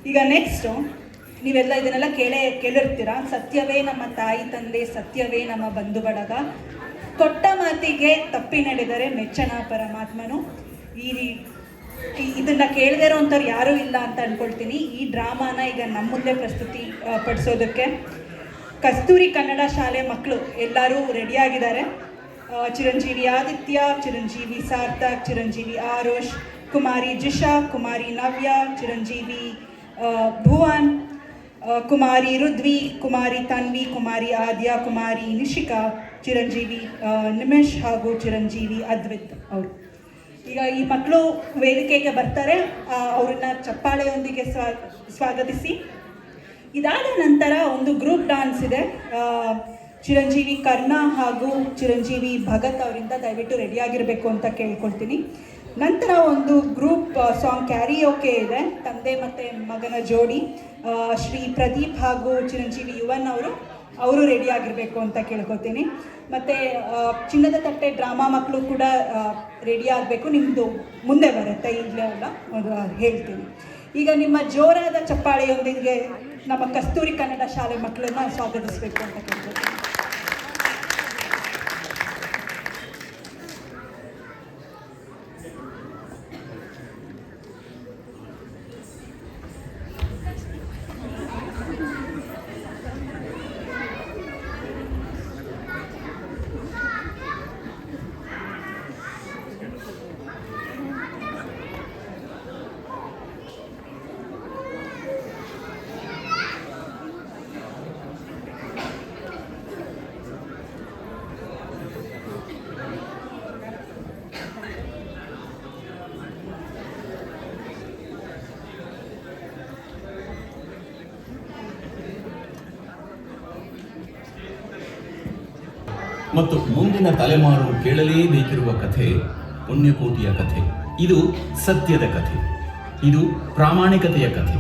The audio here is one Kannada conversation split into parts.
ಈಗ ನೆಕ್ಸ್ಟು ನೀವೆಲ್ಲ ಇದನ್ನೆಲ್ಲ ಕೇಳಿರ್ತೀರ. ಸತ್ಯವೇ ನಮ್ಮ ತಾಯಿ ತಂದೆ, ಸತ್ಯವೇ ನಮ್ಮ ಬಂಧು ಬಳಗ, ಕೊಟ್ಟ ಮಾತಿಗೆ ತಪ್ಪಿ ನಡೆದರೆ ಮೆಚ್ಚನ ಪರಮಾತ್ಮನು. ಇದನ್ನ ಕೇಳದೇ ಇರೋವಂಥವ್ರು ಯಾರೂ ಇಲ್ಲ ಅಂತ ಅಂದ್ಕೊಳ್ತೀನಿ. ಈ ಡ್ರಾಮಾನ ಈಗ ನಮ್ಮ ಮುಂದೆ ಪ್ರಸ್ತುತಿ ಪಡಿಸೋದಕ್ಕೆ ಕಸ್ತೂರಿ ಕನ್ನಡ ಶಾಲೆ ಮಕ್ಕಳು ಎಲ್ಲರೂ ರೆಡಿಯಾಗಿದ್ದಾರೆ. ಚಿರಂಜೀವಿ ಆದಿತ್ಯ, ಚಿರಂಜೀವಿ ಸಾರ್ಥಕ್, ಚಿರಂಜೀವಿ ಆರುಷ್, ಕುಮಾರಿ ಜಿಶಾ, ಕುಮಾರಿ ನವ್ಯ, ಚಿರಂಜೀವಿ ಭುವನ್, ಕುಮಾರಿ ರುದ್ವಿ, ಕುಮಾರಿ ತನ್ವಿ, ಕುಮಾರಿ ಆದ್ಯ, ಕುಮಾರಿ ನಿಶಿಕಾ, ಚಿರಂಜೀವಿ ನಿಮಿಷ್ ಹಾಗೂ ಚಿರಂಜೀವಿ ಅದ್ವಿತ್ ಅವರು. ಈಗ ಈ ಮಕ್ಕಳು ವೇದಿಕೆಗೆ ಬರ್ತಾರೆ. ಅವ್ರನ್ನ ಚಪ್ಪಾಳೆಯೊಂದಿಗೆ ಸ್ವಾಗತಿಸಿ. ಇದಾದ ನಂತರ ಒಂದು ಗ್ರೂಪ್ ಡಾನ್ಸ್ ಇದೆ. ಚಿರಂಜೀವಿ ಕರ್ಣ ಹಾಗೂ ಚಿರಂಜೀವಿ ಭಗತ್ ಅವರಿಂದ ದಯವಿಟ್ಟು ರೆಡಿಯಾಗಿರಬೇಕು ಅಂತ ಕೇಳ್ಕೊಳ್ತೀನಿ. ನಂತರ ಒಂದು ಗ್ರೂಪ್ ಸಾಂಗ್ ಕ್ಯಾರಿಯೋಕೆ ಇದೆ, ತಂದೆ ಮತ್ತು ಮಗನ ಜೋಡಿ. ಶ್ರೀ ಪ್ರದೀಪ್ ಹಾಗೂ ಚಿರಂಜೀವಿ ಯುವನ್ ಅವರು ರೆಡಿಯಾಗಿರಬೇಕು ಅಂತ ಕೇಳ್ಕೊತೀನಿ. ಮತ್ತು ಚಿನ್ನದ ತಟ್ಟೆ ಡ್ರಾಮಾ ಮಕ್ಕಳು ಕೂಡ ರೆಡಿ ಆಗಬೇಕು. ನಿಮ್ಮದು ಮುಂದೆ ಬರುತ್ತೆ, ಈಗಲೇ ಅಲ್ಲ, ಅದು ಹೇಳ್ತೀನಿ. ಈಗ ನಿಮ್ಮ ಜೋರಾದ ಚಪ್ಪಾಳೆಯೊಂದಿಗೆ ನಮ್ಮ ಕಸ್ತೂರಿ ಕನ್ನಡ ಶಾಲೆ ಮಕ್ಕಳನ್ನು ಸ್ವಾಗತಿಸಬೇಕು ಅಂತ ಕೇಳ್ಕೊತೀನಿ. ಮತ್ತು ಮುಂದಿನ ತಲೆಮಾರು ಕೇಳಲೇಬೇಕಿರುವ ಕಥೆ ಪುಣ್ಯಕೋಟಿಯ ಕಥೆ. ಇದು ಸತ್ಯದ ಕಥೆ, ಇದು ಪ್ರಾಮಾಣಿಕತೆಯ ಕಥೆ.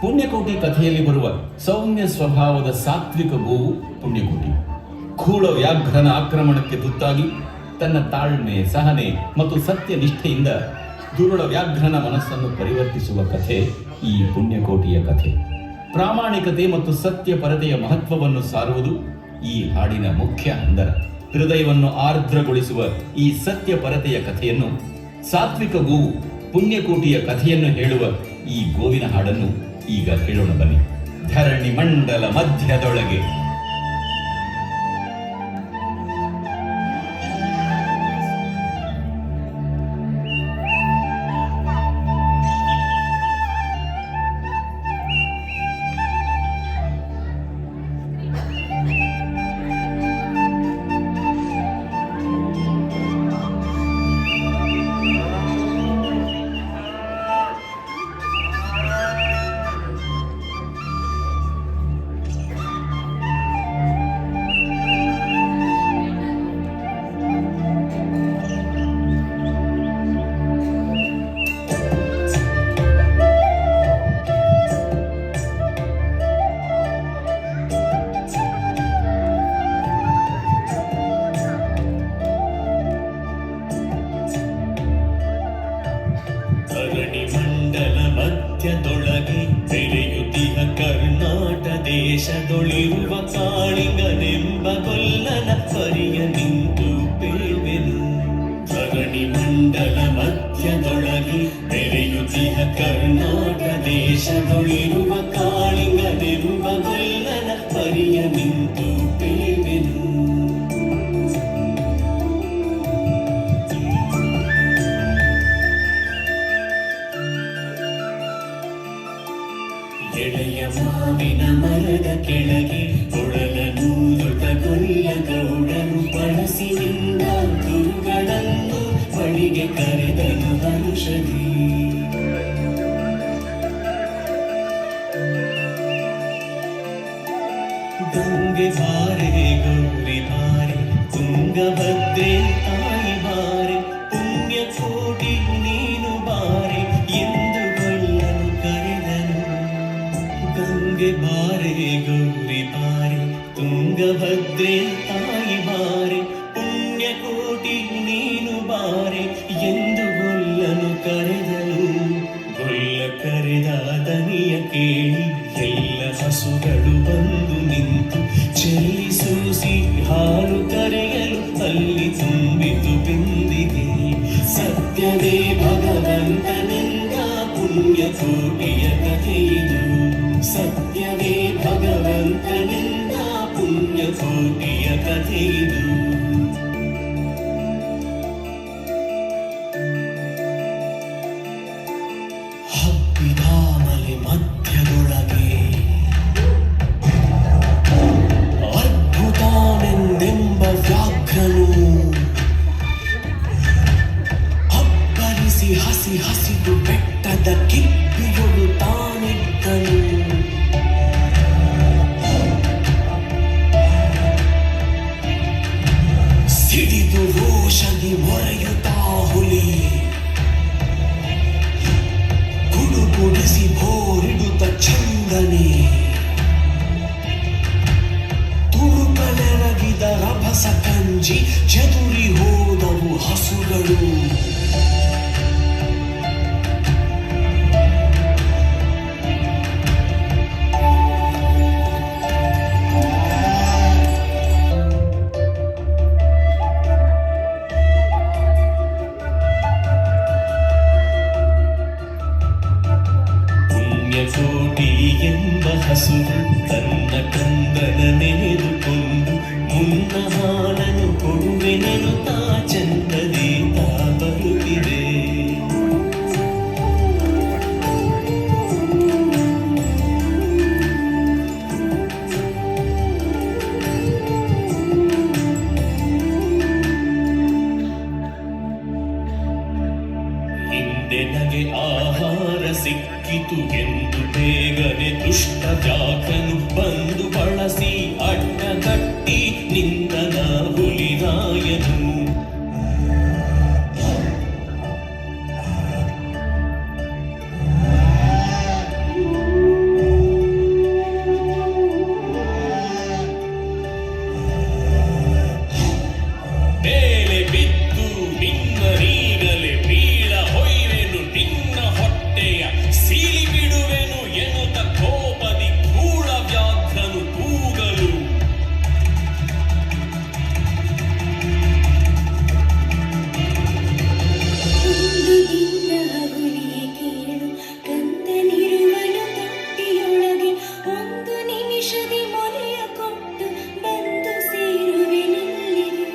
ಪುಣ್ಯಕೋಟಿ ಕಥೆಯಲ್ಲಿ ಬರುವ ಸೌಮ್ಯ ಸ್ವಭಾವದ ಸಾತ್ವಿಕ ಗೋವು ಪುಣ್ಯಕೋಟಿ. ಖೂಳ ವ್ಯಾಘ್ರನ ಆಕ್ರಮಣಕ್ಕೆ ತುತ್ತಾಗಿ ತನ್ನ ತಾಳ್ಮೆ, ಸಹನೆ ಮತ್ತು ಸತ್ಯ ನಿಷ್ಠೆಯಿಂದ ದುರುಳ ವ್ಯಾಘ್ರನ ಮನಸ್ಸನ್ನು ಪರಿವರ್ತಿಸುವ ಕಥೆ ಈ ಪುಣ್ಯಕೋಟಿಯ ಕಥೆ. ಪ್ರಾಮಾಣಿಕತೆ ಮತ್ತು ಸತ್ಯ ಪರತೆಯ ಮಹತ್ವವನ್ನು ಸಾರುವುದು ಈ ಹಾಡಿನ ಮುಖ್ಯ ಹಂದರ. ಹೃದಯವನ್ನು ಆರ್ದ್ರಗೊಳಿಸುವ ಈ ಸತ್ಯ ಪರತೆಯ ಕಥೆಯನ್ನು, ಸಾತ್ವಿಕ ಗೋವು ಪುಣ್ಯಕೋಟಿಯ ಕಥೆಯನ್ನು ಹೇಳುವ ಈ ಗೋವಿನ ಹಾಡನ್ನು ಈಗ ಕೇಳೋಣ ಬನ್ನಿ. ಧರಣಿ ಮಂಡಲ ಮಧ್ಯದೊಳಗೆ ಮಧ್ಯದೊಳಗೆ ಬೆರೆಯುತ್ತಿಹ ಕರ್ನಾಟ ದೇಶದೊಳಿರುವ ಕಾಳಿಂಗನೆಂಬ ಗೊಲ್ಲನ ಪರಿಯ ನಿಂತು ಬೇವೆನು. ಧರಣಿ ಮಂಡಲ ಮಧ್ಯದೊಳಗೆ ಬೆರೆಯುತ್ತಿಹ ಕರ್ನಾಟ ದೇಶದೊಳಿರುವ ಕಾಳಿಂಗನೆಂಬ ಗೊಲ್ಲನ ಪರಿಯ ನಿಂತು ಬೇವೆನು. ಎಳೆಯ ಮಾವಿನ ಮರದ ಕೆಳಗೆ ಕೊಳಲನೂದುತ ಕೊಲ್ಲ ಗೌಡನು ಬಳಸಿನಿಂದ ಗುರುಗಳನ್ನು ಬಳಿಗೆ ಕರೆದನು ಹರುಷದಿ. ಗಂಗೆ ಬಾರೆ ಗೌರಿ ಬಾರೆ ತುಂಗಭದ್ರೆ ತಾಯಿ ಬಾರೆ ಪುಣ್ಯಕೋಟಿ ನೀನು ಬಾರೆ ಎಂದು ಗೊಲ್ಲನು ಕರೆದನು. ಗಂಗೆ ಬಾರೆ ಗೌರಿ ಬಾರೆ ತುಂಗಭದ್ರೆ ತಾಯಿ ಬಾರೆ ಪುಣ್ಯಕೋಟಿ ನೀನು ಬಾರೆ ಎಂದು ಗೊಲ್ಲನು ಕರೆದನು. ಗೊಲ್ಲ ಕರೆದಾದ ದನಿಯ ಕೇಳಿ ಎಲ್ಲ ಹಸುಗಳು ಬಂದು ನಿಂತು ಚೆಲ್ಲಿಸೂಸಿ ಹಾಲು ಕರೆಯಲು ಅಲ್ಲಿ ತುಂಬಿತು ಬಿಂದಿಗೆ. ಸತ್ಯವೇ ಭಗವಂತನೆಂದ ಪುಣ್ಯ ಕೋಟಿಯ ಕಥೆಯಿದು. ಸತ್ಯವೇ ಭಗವಂತನೆಂದ ಪುಣ್ಯ ಕೋಟಿಯ ಕಥೆಯಿದು. ಹಬ್ಬಿದಾಮಲೆ ಮಧ್ಯದೊಳಗೆ ಅದ್ಭುತಾನೆಂದೆಂಬ ವ್ಯಾಘ್ರನು ಅಬ್ಬರಿಸಿ ಹಸಿ ಹಸಿದು ಬೆಟ್ಟದ ಕಿಪ್ಪಿಯೊಳು ತಾನಿದ್ದನು. ಸಿಡಿದು ರೋಷದಿ ಮೊರೆಯುತ್ತಾ ಹುಲಿ ಗುಡುಗುಡಿಸಿ ಭೋರಿಡುತ್ತ ಚಂದನೆ ತುರುಕಲೆರಗಿದ ರಭಸ ಕಂಜಿ ಚದುರಿ ಹೋದವು ಹಸುಗಳು. ಕೋಟಿ ಎಂಬ ಹಸುವು ತನ್ನ ಕಂದನ ನೆನೆದುಕೊಂಡು ಮುನ್ನ ಹಾಲನ್ನು ಕೊಡುವೆನೆನು ತಾ ಚಂದದಿ ತಾ ಬರುತ್ತಿದೆ. ಹಿಂದೆ ನಗೆ ಆಹಾರ ಸಿಕ್ಕಿತು ಎಂದು ಬೇಗನೆ ದುಷ್ಟ ವ್ಯಾಘ್ರನು ಬಂದು ಬಳಸಿ ಅಡ್ಡಗಟ್ಟಿ ನಿಂದನ ಹುಲಿರಾಯನು. ಬೇಳೆ ಬಿದ್ದು ನಿನ್ನರೀಗಲೆ ಬೀಳ ಹೊಯ್ವೆನು ನಿನ್ನ ಹೊಟ್ಟೆಯ ಸೀಲಿ ಬಿಡುವೆನು ಎನ್ನುತ್ತ ಕೋಪದಿ ಕೂಳ ವ್ಯಾಘ್ರನು ಕೂಗಲು. ಒಂದು ದಿನ ಹುಲಿಯ ಕೇಳು ಕಂದನಿರುವನು ತೊಟ್ಟಿಯೊಳಗೆ. ಒಂದು ನಿಮಿಷದಿ ಮೊಲೆಯ ಕೊಟ್ಟು ಬಂದು ಸೇರುವೆನಿಲ್ಲಿಗೆ.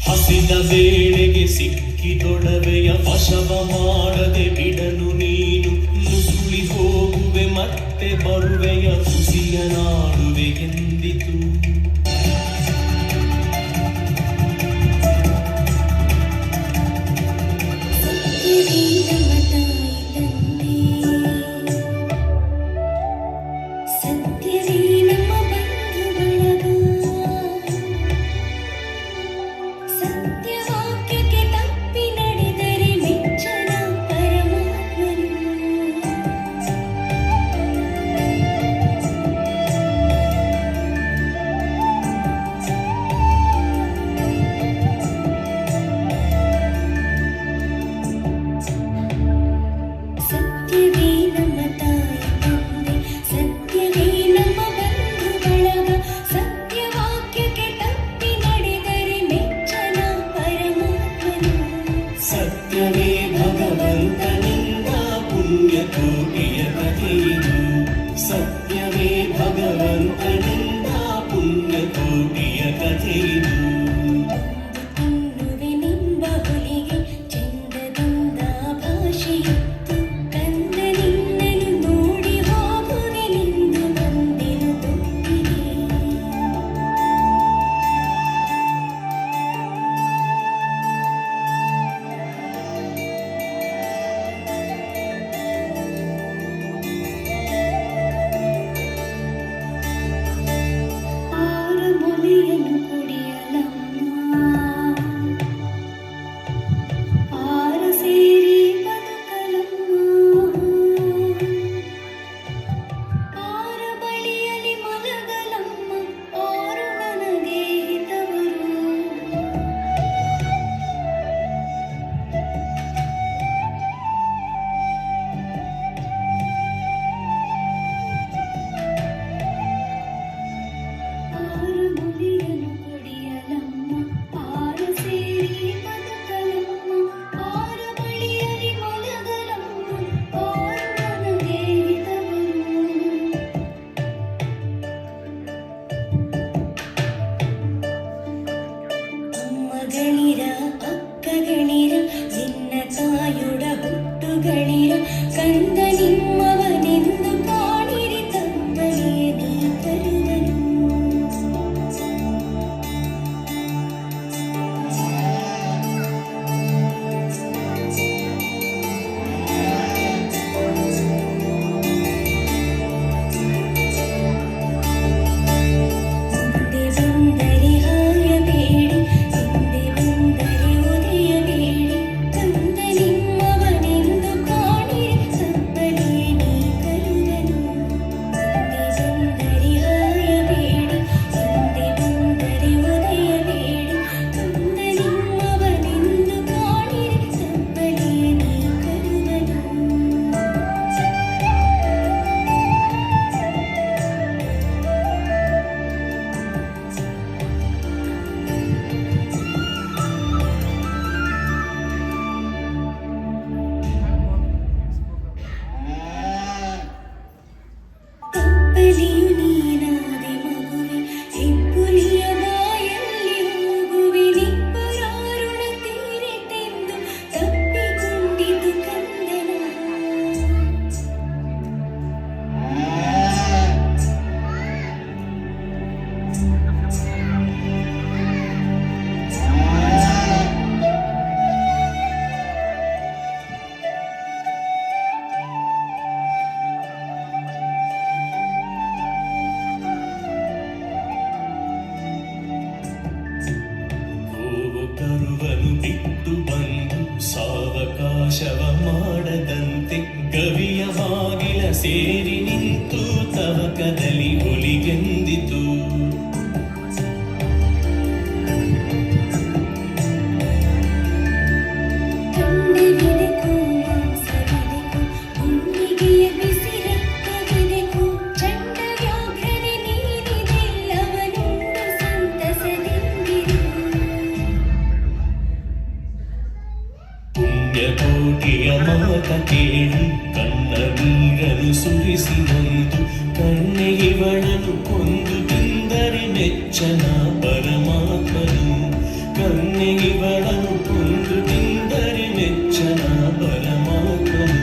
ಹಸಿದ ವೇಳೆಗೆ ಸಿಕ್ಕಿದೊಡವೆಯ ವಶವ ಮಾಡದೆ ಬಿಡನು ನೀನು. ನುಸುಳಿ ಹೋಗುವೆ ಮತ್ತೆ ಬರುವೆಯ ಹುಸಿಯ ನಾಡುವೆ ಎಂದಿತು. ಸತ್ಯವೇ ನಮ್ಮ ಬಂಧು ಬಳಗ. ಸತ್ಯವಾಕ್ಯಕ್ಕೆ ತಪ್ಪಿ ನಡೆದರೆ ಮೆಚ್ಚನ ಪರಮಾತ್ಮನು. ಸತ್ಯವೇ ನಮ್ಮ ತಾಯಿ ತಂದೆ. ಸತ್ಯವೇ ನಮ್ಮ ಬಂಧು ಬಳಗ. ಸತ್ಯವಾಕ್ಯಕ್ಕೆ ತಪ್ಪಿ ನಡೆದರೆ ಮೆಚ್ಚನ ಪರಮಾತ್ಮನು. ಸತ್ಯವೇ ಭಗವಂತನಿಂದ ಪುಣ್ಯ ಕೋಟಿಯ ಕಥೆಯಿದು. ಸತ್ಯವೇ ಭಗವಂತನಿಂದ ಪುಣ್ಯ ಕೋಟಿಯ ಕಥೆಯಿದು. ತಿನ್ನುವೆನೆಂಬ ಹುಲಿಗೆ ಚಂದದಿಂದ ಭಾಷೆಯಿತ್ತು. ಕಂದ ನಿನ್ನನು ನೋಡಿ ಹೋಗುವೆನೆಂದು ಬಂದೆನು ತೊಟ್ಟಿಗೆ. ಬಳಿರ ಕಂದ ನಿಮ್ಮವನೆಂದು ಕಾಣಿರಿ ತಮ್ಮನೇ ನೀ ಕರುವನು ಮುಂದೆ ಬಂದರೆ ಹಾಯಬೇಡಿ ಹಿಂದೆ ಬಂದರೆ ಒದೆಯಬೇಡಿ ಕಂದ ನಿಮ್ಮವನೆಂದು ಕಾಣಿರಿ ತಮ್ಮನೇ ನೀ ಕರುವನು ಮುಂದೆ ಬಂದರೆ ಹಾಯಬೇಡಿ ಹಿಂದೆ ಬಂದರೆ ಒದೆಯಬೇಡಿ ಕಂದ ನಿಮ್ಮವನೆಂದು ಕಾಣಿರಿ ತಮ್ಮನೇ ನೀ ಕರುವನು ತಪ್ಪಲಿಯು ನೀನಾದೆ ಮಗುವೆ ಹೆಬ್ಬುಲಿಯ ಬಾಯಲ್ಲಿ ಹೋಗುವೆ ನಿಬ್ಬರಾರುಣ ತೀರಿತೆಂದು ತಪ್ಪಿಕೊಂಡಿತು ಕಂದನ ಗೋವು ಕರುವನು ಬಿಟ್ಟು ಬಂದು ಸಾವಕಾಶವ ಮಾಡದಂತೆ ಗವಿಯ ಬಾಗಿಲ ಸೇರಿ ನಿಂತು ತವಕದಲ್ಲಿ ಹುಲಿಗೆಂದಿತು ಕಂಡವಿದೆಕೋ ಮಾಂಸವಿದೆಕೋ ಹುಣ್ಣಿಗೆಯ ಬಿಸಿ ರಕ್ತವಿದೆಕೋ ಚಂಡ ವ್ಯಾಘ್ರನೆ ನೀನಿದೆಲ್ಲವನುಂಡು ಸಂತಸದಿಂದಿರು ಪುಣ್ಯಕೋಟಿಯ ಮಾತ ಕೇಳಿ ಕಣ್ಣ ನೀರನ್ನು ಸುರಿಸಿ ಬಂದು ಕಣ್ಣೆಯವಳನ್ನು ಕೊಂದು ತಿಂದರೆ ಮೆಚ್ಚನ ಪರಮಾತ್ಮನು ಕಣ್ಣೆಯವಳನ್ನು ಕೊಂದು ತಿಂದರೆ ಮೆಚ್ಚನ ಪರಮಾತ್ಮನು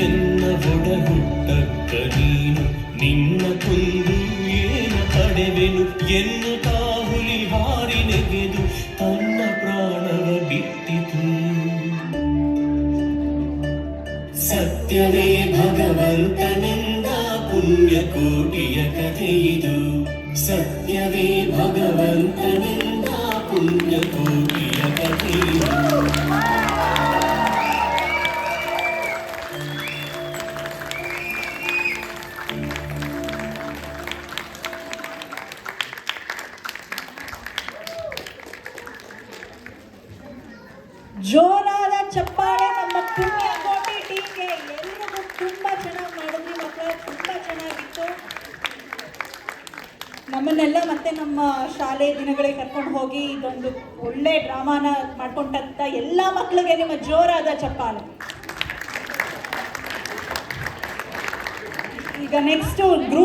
ಎನ್ನ ಒಡ ಹುಟ್ಟಕ್ಕ ನೀನು ನಿನ್ನ ಕೊಂದು ಏನ ಪಡೆವೆನು ಎನ್ನುತ್ತಾ ಹುಲಿ ಹಾರಿ ನೆಗೆದು ತನ್ನ ಪ್ರಾಣವ ಬಿಟ್ಟಿತು ಸತ್ಯವೇ ಭಗವಂತನೆಂದ ಪುಣ್ಯಕೋಟಿಯ ಕಥೆಯಿದು ಸತ್ಯವೇ ಭಗವಂತನೆಂದ ಪುಣ್ಯಕೋಟಿಯ ಕಥೆಯಿದು ಜೋರಾದ ಚಪ್ಪಾಳೆ ನಮ್ಮ ಪುಣ್ಯಕೋಟಿ ಟೀಮ್ಗೆ. ಎಲ್ರಿಗೂ ತುಂಬಾ ಚೆನ್ನಾಗಿ ಮಾಡಿದ್ರಿ ಮಕ್ಕಳು, ತುಂಬಾ ಚೆನ್ನಾಗಿತ್ತು. ನಮ್ಮನ್ನೆಲ್ಲ ಮತ್ತೆ ನಮ್ಮ ಶಾಲೆ ದಿನಗಳಿಗೆ ಕರ್ಕೊಂಡು ಹೋಗಿ ಇದೊಂದು ಒಳ್ಳೆ ಡ್ರಾಮಾನ ಮಾಡ್ಕೊಂಡಂತ ಎಲ್ಲ ಮಕ್ಕಳಿಗೆ ನಿಮ್ಮ ಜೋರಾದ ಚಪ್ಪಾಳೆ. ಈಗ ನೆಕ್ಸ್ಟ್ ಗ್ರೂಪ್